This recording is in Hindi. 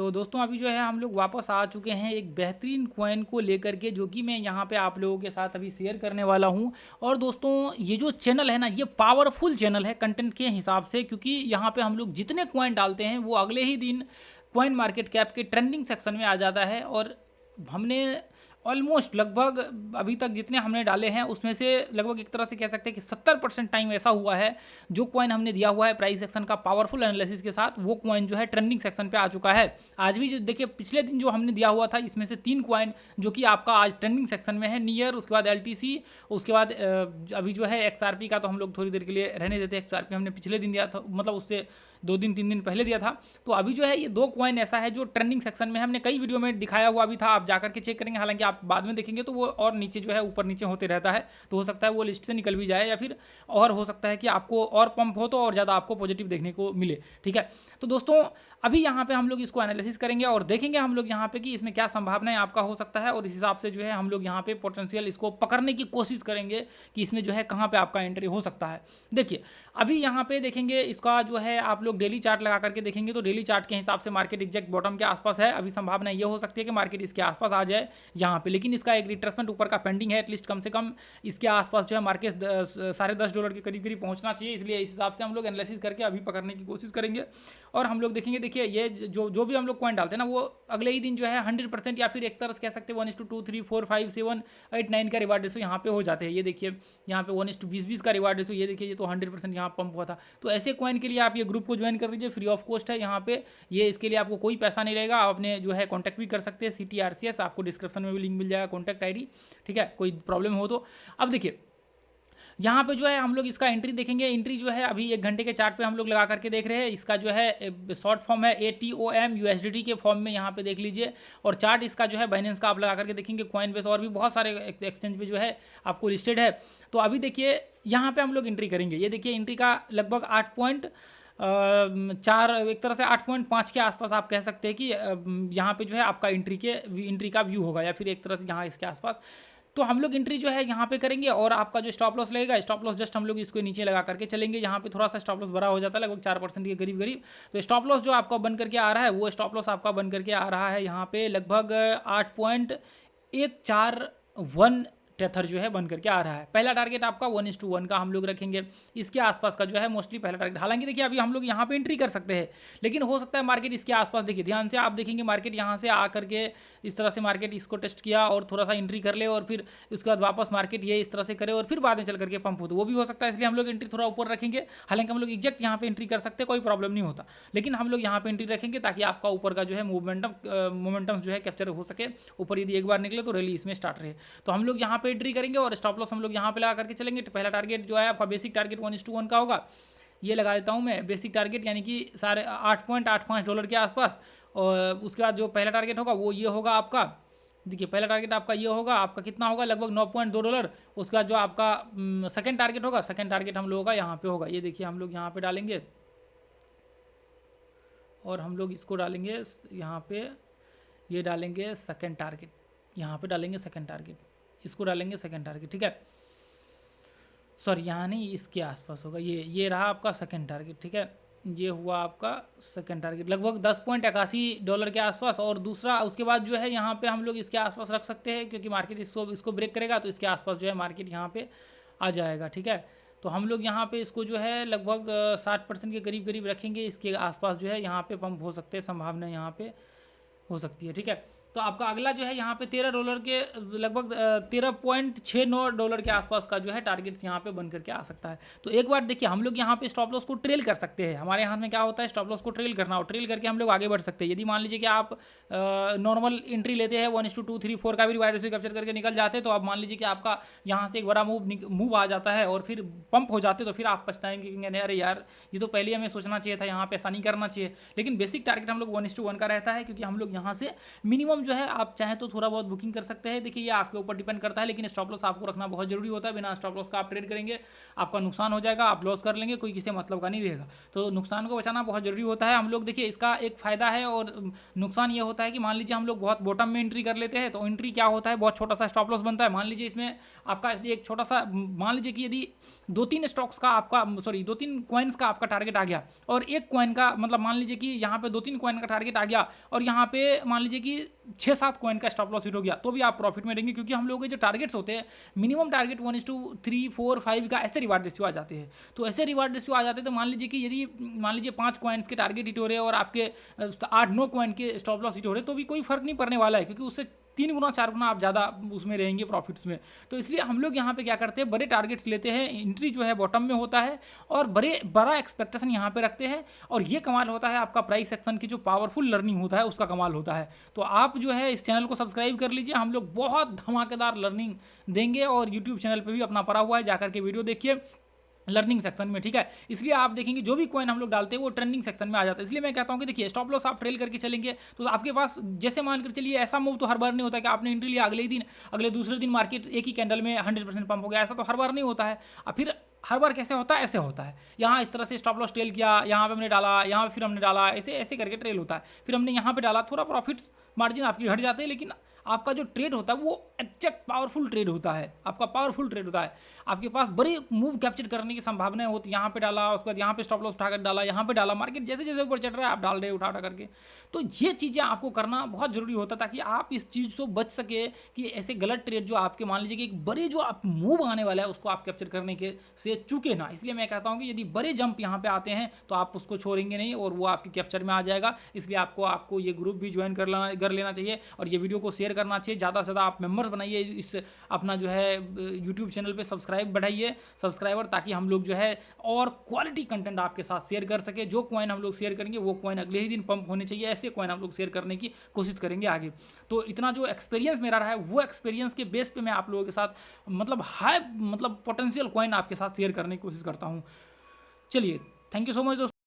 तो दोस्तों अभी जो है हम लोग वापस आ चुके हैं एक बेहतरीन कॉइन को लेकर के, जो कि मैं यहाँ पे आप लोगों के साथ अभी शेयर करने वाला हूँ। और दोस्तों ये जो चैनल है ना, ये पावरफुल चैनल है कंटेंट के हिसाब से, क्योंकि यहाँ पे हम लोग जितने कॉइन डालते हैं वो अगले ही दिन कॉइन मार्केट कैप के ट्रेंडिंग सेक्शन में आ जाता है। और हमने ऑलमोस्ट लगभग अभी तक जितने हमने डाले हैं उसमें से लगभग एक तरह से कह सकते हैं कि 70% टाइम ऐसा हुआ है जो कॉइन हमने दिया हुआ है प्राइस सेक्शन का पावरफुल एनालिसिस के साथ, वो कॉइन जो है ट्रेंडिंग सेक्शन पे आ चुका है। आज भी जो देखिए पिछले दिन जो हमने दिया हुआ था इसमें से 3 कॉइन जो कि आपका आज ट्रेंडिंग सेक्शन में है, नियर, उसके बाद एलटीसी, उसके बाद अभी जो है एक्सआरपी का तो हम लोग थोड़ी देर के लिए रहने देते हैं। एक्सआरपी हमने पिछले दिन दिया था, मतलब उससे 2 दिन 3 दिन पहले दिया था। तो अभी जो है ये 2 कॉइन ऐसा है जो ट्रेंडिंग सेक्शन में हमने कई वीडियो में दिखाया हुआ भी था, आप जाकर के चेक करेंगे। हालांकि आप बाद में देखेंगे तो वो और नीचे जो है ऊपर नीचे होते रहता है, तो हो सकता है वो लिस्ट से निकल भी जाए, या फिर और हो सकता है कि आपको और पंप हो तो और ज़्यादा आपको पॉजिटिव देखने को मिले। ठीक है, तो दोस्तों अभी यहाँ पे हम लोग इसको एनालिसिस करेंगे और देखेंगे हम लोग यहाँ पे कि इसमें क्या संभावनाएं आपका हो सकता है, और इस हिसाब से जो है हम लोग यहाँ पे पोटेंशियल इसको पकड़ने की कोशिश करेंगे कि इसमें जो है कहाँ पे आपका एंट्री हो सकता है। देखिए अभी यहाँ पे देखेंगे इसका जो है आप लोग डेली चार्ट लगा करके देखेंगे तो डेली चार्ट के हिसाब से मार्केट एग्जैक्ट बॉटम के आसपास है। अभी संभावना ये हो सकती है कि मार्केट इसके आसपास आ जाए यहाँ पे, लेकिन इसका एक रिट्रेसमेंट ऊपर का पेंडिंग है। एटलीस्ट कम से कम इसके आसपास जो है मार्केट $10.5 के करीब करीब पहुँचना चाहिए, इसलिए इस हिसाब से हम लोग एनालिसिस करके अभी पकड़ने की कोशिश करेंगे। और हम लोग देखेंगे, देखिए ये जो भी हम लोग कॉइन डालते हैं ना वो अगले ही दिन जो है 100% या फिर एक तरह से कह सकते हैं 1:2 3 4 5 7 8 9 का रिवार्ड रेशो यहाँ पे हो जाते हैं। ये देखिए यहाँ पे 1:20 का रिवार्ड रेशो, ये देखिए ये तो 100% यहाँ पंप हुआ था। तो ऐसे कॉइन के लिए आप ये ग्रुप को ज्वाइन कर लीजिए, फ्री ऑफ कॉस्ट है यहाँ पे। ये इसके लिए आपको कोई पैसा नहीं रहेगा, आप अपने जो है कॉन्टैक्ट भी कर सकते हैं CTRCS, आपको डिस्क्रिप्शन में भी लिंक मिल जाएगा कॉन्टैक्ट ID। ठीक है, कोई प्रॉब्लम हो तो। अब देखिए यहाँ पे जो है हम लोग इसका एंट्री देखेंगे। एंट्री जो है अभी 1 घंटे के चार्ट पे हम लोग लगा करके देख रहे हैं। इसका जो है शॉर्ट फॉर्म है ATOM USDT के फॉर्म में, यहाँ पे देख लीजिए। और चार्ट इसका जो है बाइनेंस का आप लगा करके देखेंगे, कॉइन बेस और भी बहुत सारे एक्सचेंज पे जो है आपको लिस्टेड है। तो अभी देखिए यहाँ पे हम लोग एंट्री करेंगे। ये देखिए एंट्री का लगभग 8.4 एक तरह से 8.5 के आसपास आप कह सकते हैं कि यहाँ पे जो है आपका एंट्री का व्यू होगा, या फिर एक तरह से यहाँ इसके आसपास। तो हम लोग एंट्री जो है यहाँ पे करेंगे, और आपका जो स्टॉप लॉस लगेगा, स्टॉप लॉस जस्ट हम लोग इसको नीचे लगा करके चलेंगे। यहाँ पे थोड़ा सा स्टॉप लॉस बड़ा हो जाता है, लगभग 4% के करीब करीब। तो स्टॉप लॉस जो आपका बन करके आ रहा है, वो स्टॉप लॉस आपका बन करके आ रहा है यहाँ पे लगभग 8.141 टेथर जो है बन करके आ रहा है। पहला टारगेट आपका 1:1 का हम लोग रखेंगे, इसके आसपास का जो है मोस्टली पहला टारगेट। हालांकि देखिए अभी हम लोग यहाँ पे एंट्री कर सकते हैं, लेकिन हो सकता है मार्केट इसके आसपास, देखिए ध्यान से आप देखेंगे मार्केट यहाँ से आ करके इस तरह से मार्केट इसको टेस्ट किया और थोड़ा सा एंट्री कर ले, और फिर उसके बाद वापस मार्केट ये इस तरह से करे और फिर बाद में चल करके पंप हो, तो वो भी हो सकता है। इसलिए हम लोग एंट्री थोड़ा ऊपर रखेंगे। हालांकि हम लोग एग्जैक्ट यहाँ पे एंट्री कर सकते हैं, कोई प्रॉब्लम नहीं होता, लेकिन हम लोग यहाँ पे एंट्री रखेंगे ताकि आपका ऊपर का जो है मोमेंटम जो है कैप्चर हो सके। ऊपर यदि एक बार निकले तो रैली इसमें स्टार्ट रहे। तो हम लोग यहाँ पे एंट्री करेंगे और स्टॉप लॉस हम लोग यहाँ पे लगा करके चलेंगे। तो पहला टारगेट जो है आपका बेसिक टारगेट 1:1 का होगा, ये लगा देता हूँ मैं बेसिक टारगेट, यानी कि $8.85 के आसपास। और उसके बाद जो पहला टारगेट होगा वो ये होगा आपका, देखिए पहला टारगेट आपका ये होगा, आपका कितना होगा लगभग $9.2। उसके बाद जो आपका सेकंड टारगेट होगा, सेकंड टारगेट हम लोगों का यहाँ पे होगा, ये देखिए हम लोग यहाँ पे डालेंगे, और हम लोग इसको डालेंगे यहाँ पे, ये डालेंगे सेकंड टारगेट, यहाँ पे डालेंगे सेकंड टारगेट, इसको डालेंगे सेकंड टारगेट। ठीक है, सॉरी यहाँ नहीं, इसके आसपास होगा, ये रहा आपका सेकंड टारगेट। ठीक है, ये हुआ आपका सेकंड टारगेट लगभग $10.81 के आसपास। और दूसरा उसके बाद जो है यहाँ पे हम लोग इसके आसपास रख सकते हैं, क्योंकि मार्केट इसको ब्रेक करेगा तो इसके आसपास जो है मार्केट यहाँ पे आ जाएगा। ठीक है, तो हम लोग यहाँ पे इसको जो है लगभग 60% के करीब करीब रखेंगे। इसके आसपास जो है यहाँ पे पंप हो सकते हैं, संभावना यहाँ पे हो सकती है। ठीक है, तो आपका अगला जो है यहाँ पे $13 के लगभग $13.69 के आसपास का जो है टारगेट यहाँ पे बन करके आ सकता है। तो एक बार देखिए हम लोग यहाँ पे स्टॉप लॉस को ट्रेल कर सकते हैं। हमारे हाथ में क्या होता है, स्टॉप लॉस को ट्रेल करना, और ट्रेल करके हम लोग आगे बढ़ सकते हैं। यदि मान लीजिए कि आप नॉर्मल एंट्री लेते हैं 1:2 3 4 का भी रिवाइड रेशियो कैप्चर करके निकल जाते हैं, तो आप मान लीजिए कि आपका यहाँ से एक बड़ा मूव आ जाता है और फिर पंप हो जाते, तो फिर आप पछताएंगे कि अरे यार ये तो पहले हमें सोचना चाहिए था, यहाँ पे ऐसा नहीं करना चाहिए। लेकिन बेसिक टारगेट हम लोग 1:1 का रहता है, क्योंकि हम लोग यहाँ से मिनिमम मिनिमम जो है आप चाहें तो थोड़ा बहुत बुकिंग कर सकते हैं। देखिए ये आपके ऊपर डिपेंड करता है, लेकिन स्टॉप लॉस आपको रखना बहुत जरूरी होता है। बिना स्टॉप लॉस का आप ट्रेड करेंगे आपका नुकसान हो जाएगा, आप लॉस कर लेंगे, कोई किसी मतलब का नहीं रहेगा। तो नुकसान को बचाना बहुत जरूरी होता है। हम लोग देखिए इसका एक फ़ायदा है और नुकसान ये होता है कि मान लीजिए हम लोग बहुत बॉटम में एंट्री कर लेते हैं, तो एंट्री क्या होता है, बहुत छोटा सा स्टॉप लॉस बनता है। मान लीजिए इसमें आपका एक छोटा सा, मान लीजिए कि यदि 2-3 स्टॉक्स का आपका, सॉरी 2-3 कॉइन्स का आपका टारगेट आ गया और एक कॉइन का, मतलब मान लीजिए कि यहाँ पे 2-3 कॉइन का टारगेट आ गया और यहाँ पे मान लीजिए कि 6-7 कॉइन का स्टॉप लॉस हिट हो गया, तो भी आप प्रॉफिट में रहेंगे, क्योंकि हम लोगों के जो टारगेट्स होते हैं मिनिमम टारगेट 1:3, 4, 5 का ऐसे रिवार्ड रेशियो आ जाते हैं। तो ऐसे रिवार्ड रेशियो आ जाते हैं, तो मान लीजिए कि यदि मान लीजिए 5 कॉइन्स के टारगेट हिट हो रहे हैं और आपके 8-9 कॉइन के स्टॉप लॉस हिट हो रहे हैं, तो भी कोई फर्क नहीं पड़ने वाला है, क्योंकि उससे 3 गुना 4 गुना आप ज़्यादा उसमें रहेंगे प्रॉफिट्स में। तो इसलिए हम लोग यहाँ पे क्या करते हैं, बड़े टारगेट्स लेते हैं, एंट्री जो है बॉटम में होता है और बड़ा एक्सपेक्टेशन यहाँ पे रखते हैं। और ये कमाल होता है आपका प्राइस सेक्शन की जो पावरफुल लर्निंग होता है उसका कमाल होता है। तो आप जो है इस चैनल को सब्सक्राइब कर लीजिए, हम लोग बहुत धमाकेदार लर्निंग देंगे और यूट्यूब चैनल पर भी अपना पड़ा हुआ है, जाकर के वीडियो देखिए लर्निंग सेक्शन में, ठीक है। इसलिए आप देखेंगे जो भी कॉइन हम लोग डालते हैं वो ट्रेंडिंग सेक्शन में आ जाता है। इसलिए मैं कहता हूँ कि देखिए स्टॉप लॉस आप ट्रेल करके चलेंगे तो आपके पास, जैसे मानकर चलिए ऐसा मूव तो हर बार नहीं होता कि आपने एंट्री लिया अगले ही दिन, अगले दूसरे दिन मार्केट एक ही कैंडल में 100% पंप हो गया, ऐसा तो हर बार नहीं होता है। अब फिर हर बार कैसे होता है, ऐसे होता है, यहाँ इस तरह से स्टॉप लॉस ट्रेल किया, यहाँ पे हमने डाला, यहाँ पे फिर हमने डाला, ऐसे ऐसे करके ट्रेल होता है। फिर हमने यहाँ पे डाला, थोड़ा प्रॉफिट्स मार्जिन आपकी घट जाते हैं, लेकिन आपका जो ट्रेड होता है वो एग्जैक्ट पावरफुल ट्रेड होता है, आपका पावरफुल ट्रेड होता है। आपके पास बड़े मूव कैप्चर करने की संभावनाएं होती है। यहाँ पे डाला, उसके बाद यहाँ पे स्टॉप लॉस उठाकर डाला, यहाँ पे डाला, मार्केट जैसे जैसे ऊपर चढ़ रहा है आप डाल रहे उठा करके। तो ये चीज़ें आपको करना बहुत जरूरी होता है ताकि आप इस चीज़ से बच सके कि ऐसे गलत ट्रेड जो आपके, मान लीजिए कि एक बड़े जो आप मूव आने वाला है उसको आप कैप्चर करने के से चूके ना। इसलिए मैं कहता हूँ कि यदि बड़े जंप यहाँ पे आते हैं तो आप उसको छोड़ेंगे नहीं और वो आपके कैप्चर में आ जाएगा। इसलिए आपको ये ग्रुप भी ज्वाइन कर लेना चाहिए और ये वीडियो को शेयर करना चाहिए। ज़्यादा से ज़्यादा आप मेंबर्स बनाइए, इस अपना जो है यूट्यूब चैनल पे सब्सक्राइब बढ़ाइए सब्सक्राइबर, ताकि हम लोग जो है और क्वालिटी कंटेंट आपके साथ शेयर कर सके। जो कॉइन हम लोग शेयर करेंगे वो कॉइन अगले ही दिन पंप होने चाहिए, ऐसे कॉइन हम लोग शेयर करने की कोशिश करेंगे आगे। तो इतना जो एक्सपीरियंस मेरा रहा है वो एक्सपीरियंस के बेस पे मैं आप लोगों के साथ मतलब हाई मतलब पोटेंशियल कॉइन आपके साथ शेयर करने की कोशिश करता हूँ। चलिए, थैंक यू सो मच दोस्तों।